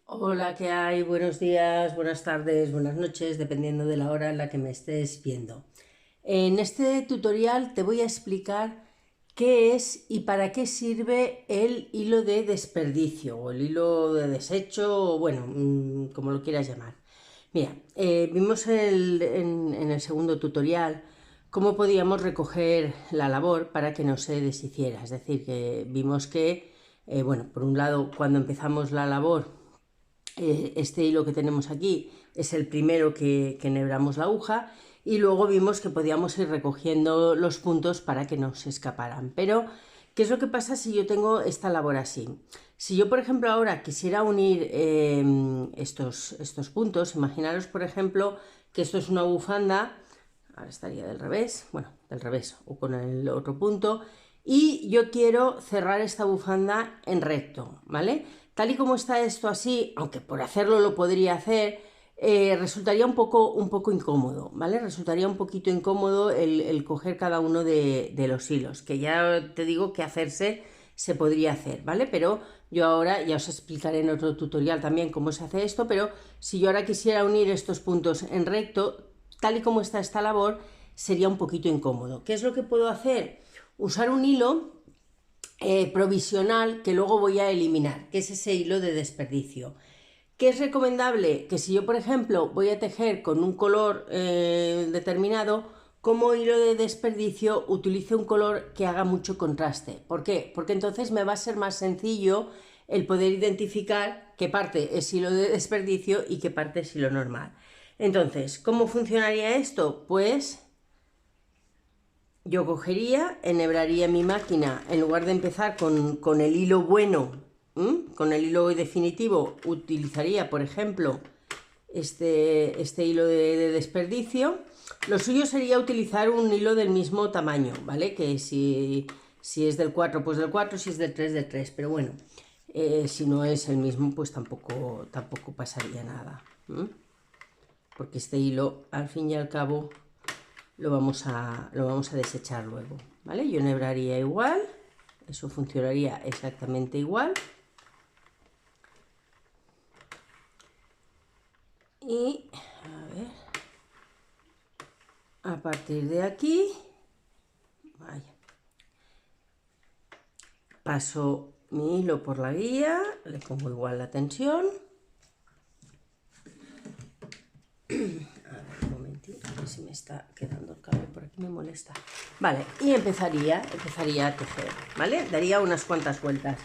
Hola, ¿qué hay? Buenos días, buenas tardes, buenas noches, dependiendo de la hora en la que me estés viendo. En este tutorial te voy a explicar qué es y para qué sirve el hilo de desperdicio o el hilo de desecho, o bueno, como lo quieras llamar. Mira, vimos en el segundo tutorial cómo podíamos recoger la labor para que no se deshiciera. Es decir, que vimos que, bueno, por un lado, cuando empezamos la labor, este hilo que tenemos aquí es el primero que enhebramos la aguja, y luego vimos que podíamos ir recogiendo los puntos para que no se escaparan. Pero, ¿qué es lo que pasa si yo tengo esta labor así? Si yo, por ejemplo, ahora quisiera unir estos puntos, imaginaros, por ejemplo, que esto es una bufanda, ahora estaría del revés, bueno, del revés o con el otro punto, y yo quiero cerrar esta bufanda en recto, ¿vale? Tal y como está esto así, aunque por hacerlo lo podría hacer, resultaría un poco incómodo, ¿vale? Resultaría un poquito incómodo el coger cada uno de los hilos, que ya te digo que hacerse se podría hacer, ¿vale? Pero yo ahora ya os explicaré en otro tutorial también cómo se hace esto, pero si yo ahora quisiera unir estos puntos en recto, tal y como está esta labor, sería un poquito incómodo. ¿Qué es lo que puedo hacer? Usar un hilo provisional que luego voy a eliminar, que es ese hilo de desperdicio. ¿Qué es recomendable? Que si yo, por ejemplo, voy a tejer con un color determinado, como hilo de desperdicio utilice un color que haga mucho contraste. ¿Por qué? Porque entonces me va a ser más sencillo el poder identificar qué parte es hilo de desperdicio y qué parte es hilo normal. Entonces, ¿cómo funcionaría esto? Pues yo cogería, enhebraría mi máquina, en lugar de empezar con el hilo bueno, con el hilo definitivo, utilizaría, por ejemplo, este hilo de desperdicio. Lo suyo sería utilizar un hilo del mismo tamaño, ¿vale? Que si es del 4, pues del 4, si es del 3, del 3. Pero bueno, si no es el mismo, pues tampoco pasaría nada. Porque este hilo, al fin y al cabo, lo vamos a desechar luego, ¿vale? Yo enhebraría igual, eso funcionaría exactamente igual. Y a ver, a partir de aquí, vaya, paso mi hilo por la guía, le pongo igual la tensión. A ver, un momentito, a ver si me está quedando el cable por aquí, me molesta. Vale, y empezaría a tejer, ¿vale? Daría unas cuantas vueltas.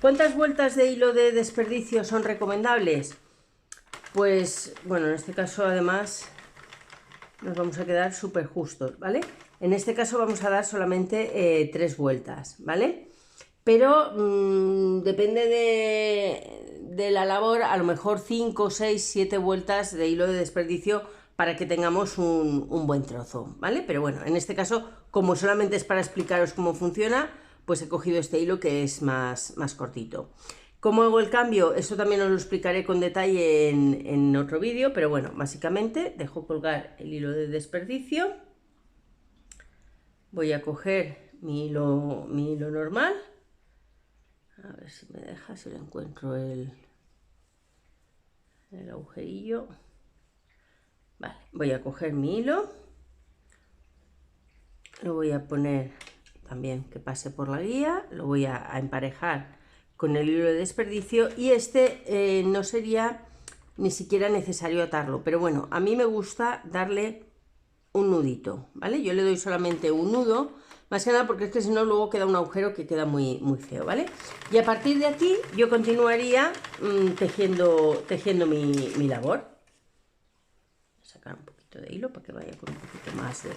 ¿Cuántas vueltas de hilo de desperdicio son recomendables? Pues, bueno, en este caso además nos vamos a quedar súper justos, ¿vale? En este caso vamos a dar solamente 3 vueltas, ¿vale? Pero depende de la labor, a lo mejor 5, 6, 7 vueltas de hilo de desperdicio para que tengamos un buen trozo, ¿vale? Pero bueno, en este caso, como solamente es para explicaros cómo funciona, pues he cogido este hilo que es más cortito. ¿Cómo hago el cambio? Esto también os lo explicaré con detalle en otro vídeo, pero bueno, básicamente dejo colgar el hilo de desperdicio, voy a coger mi hilo normal, a ver si me deja, si le encuentro el agujerillo. Vale, voy a coger mi hilo, lo voy a poner también que pase por la guía, lo voy a emparejar con el hilo de desperdicio, y no sería ni siquiera necesario atarlo, pero bueno, a mí me gusta darle un nudito, ¿vale? Yo le doy solamente un nudo, más que nada porque es que si no luego queda un agujero que queda muy feo, ¿vale? Y a partir de aquí yo continuaría tejiendo mi labor. Voy a sacar un poquito de hilo para que vaya con un poquito más de...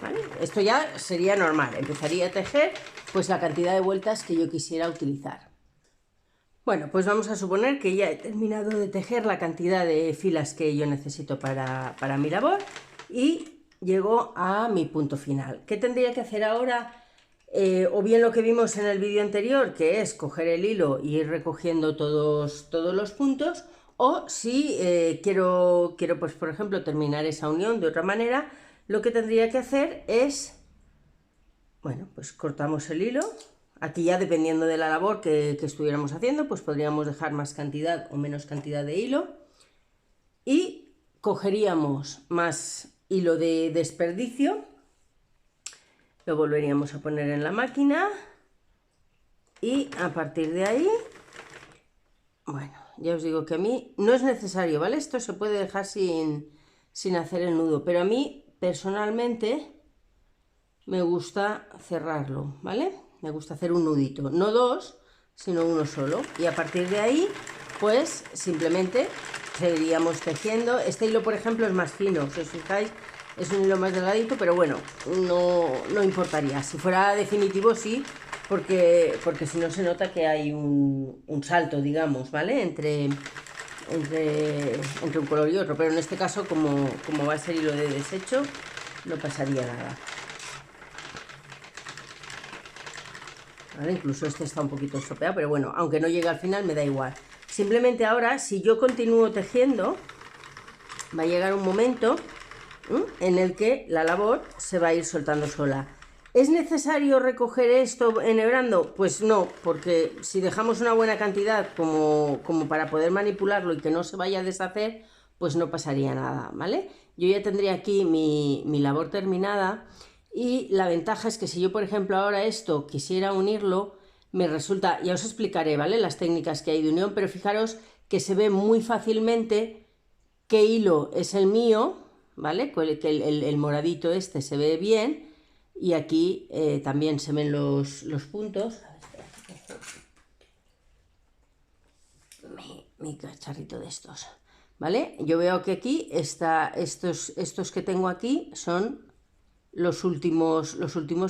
¿Vale? Esto ya sería normal, empezaría a tejer pues la cantidad de vueltas que yo quisiera utilizar. Bueno, pues vamos a suponer que ya he terminado de tejer la cantidad de filas que yo necesito para mi labor y llego a mi punto final. ¿Qué tendría que hacer ahora? O bien lo que vimos en el vídeo anterior, que es coger el hilo y ir recogiendo todos los puntos, o si quiero pues por ejemplo terminar esa unión de otra manera, lo que tendría que hacer es, bueno, pues cortamos el hilo Aquí ya dependiendo de la labor que estuviéramos haciendo, pues podríamos dejar más cantidad o menos cantidad de hilo. Y cogeríamos más hilo de desperdicio, lo volveríamos a poner en la máquina y a partir de ahí, bueno, ya os digo que a mí no es necesario, ¿vale? Esto se puede dejar sin hacer el nudo, pero a mí personalmente me gusta cerrarlo, ¿vale? Me gusta hacer un nudito, no dos, sino uno solo. Y a partir de ahí, pues simplemente seguiríamos tejiendo. Este hilo, por ejemplo, es más fino, si os fijáis, es un hilo más delgadito, pero bueno, no importaría. Si fuera definitivo, sí, porque si no se nota que hay un salto, digamos, ¿vale? Entre un color y otro, pero en este caso, como va a ser hilo de desecho, no pasaría nada. ¿Vale? Incluso este está un poquito estropeado, pero bueno, aunque no llegue al final me da igual. Simplemente ahora, si yo continúo tejiendo, va a llegar un momento en el que la labor se va a ir soltando sola. ¿Es necesario recoger esto enhebrando? Pues no, porque si dejamos una buena cantidad como para poder manipularlo y que no se vaya a deshacer, pues no pasaría nada, ¿vale? Yo ya tendría aquí mi labor terminada. Y la ventaja es que si yo, por ejemplo, ahora esto quisiera unirlo, me resulta, ya os explicaré, ¿vale? Las técnicas que hay de unión, pero fijaros que se ve muy fácilmente qué hilo es el mío, ¿vale? Que el moradito este se ve bien y aquí también se ven los puntos. Mi cacharrito de estos, ¿vale? Yo veo que aquí estos que tengo aquí son los últimos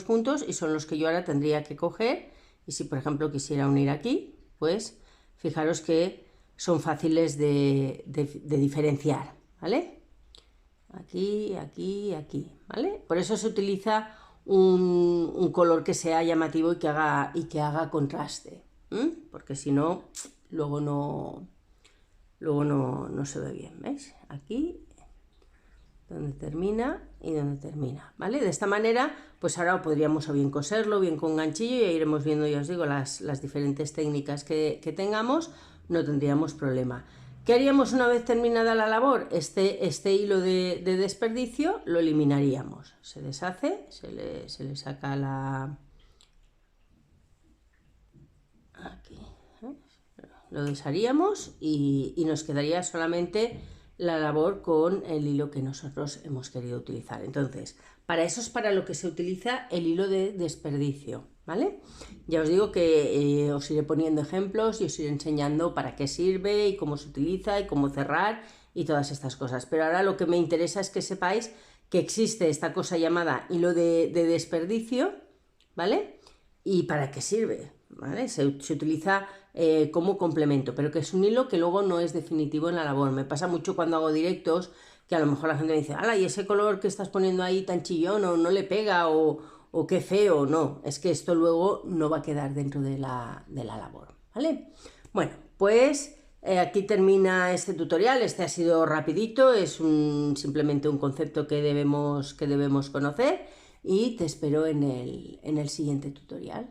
puntos y son los que yo ahora tendría que coger. Y si por ejemplo quisiera unir aquí, pues fijaros que son fáciles de diferenciar, ¿vale? Aquí, aquí, aquí, ¿vale? Por eso se utiliza un color que sea llamativo y que haga contraste, porque si no, luego no se ve bien, ¿veis? Aquí donde termina y donde termina, ¿vale? De esta manera, pues ahora podríamos o bien coserlo, bien con ganchillo, y iremos viendo, ya os digo, las diferentes técnicas que tengamos, no tendríamos problema. ¿Qué haríamos una vez terminada la labor? Este hilo de desperdicio lo eliminaríamos, se deshace, se le saca la... aquí, lo desharíamos y nos quedaría solamente la labor con el hilo que nosotros hemos querido utilizar. Entonces, para eso es para lo que se utiliza el hilo de desperdicio, ¿vale? Ya os digo que os iré poniendo ejemplos y os iré enseñando para qué sirve y cómo se utiliza y cómo cerrar y todas estas cosas. Pero ahora lo que me interesa es que sepáis que existe esta cosa llamada hilo de desperdicio, ¿vale? ¿Y para qué sirve? ¿Vale? Se utiliza como complemento, pero que es un hilo que luego no es definitivo en la labor. Me pasa mucho cuando hago directos que a lo mejor la gente me dice, ¡hala! ¿Y ese color que estás poniendo ahí tan chillón o no le pega o qué feo? No, es que esto luego no va a quedar dentro de la labor, ¿vale? Bueno, pues aquí termina este tutorial. Este ha sido rapidito, es simplemente un concepto que debemos conocer y te espero en el siguiente tutorial.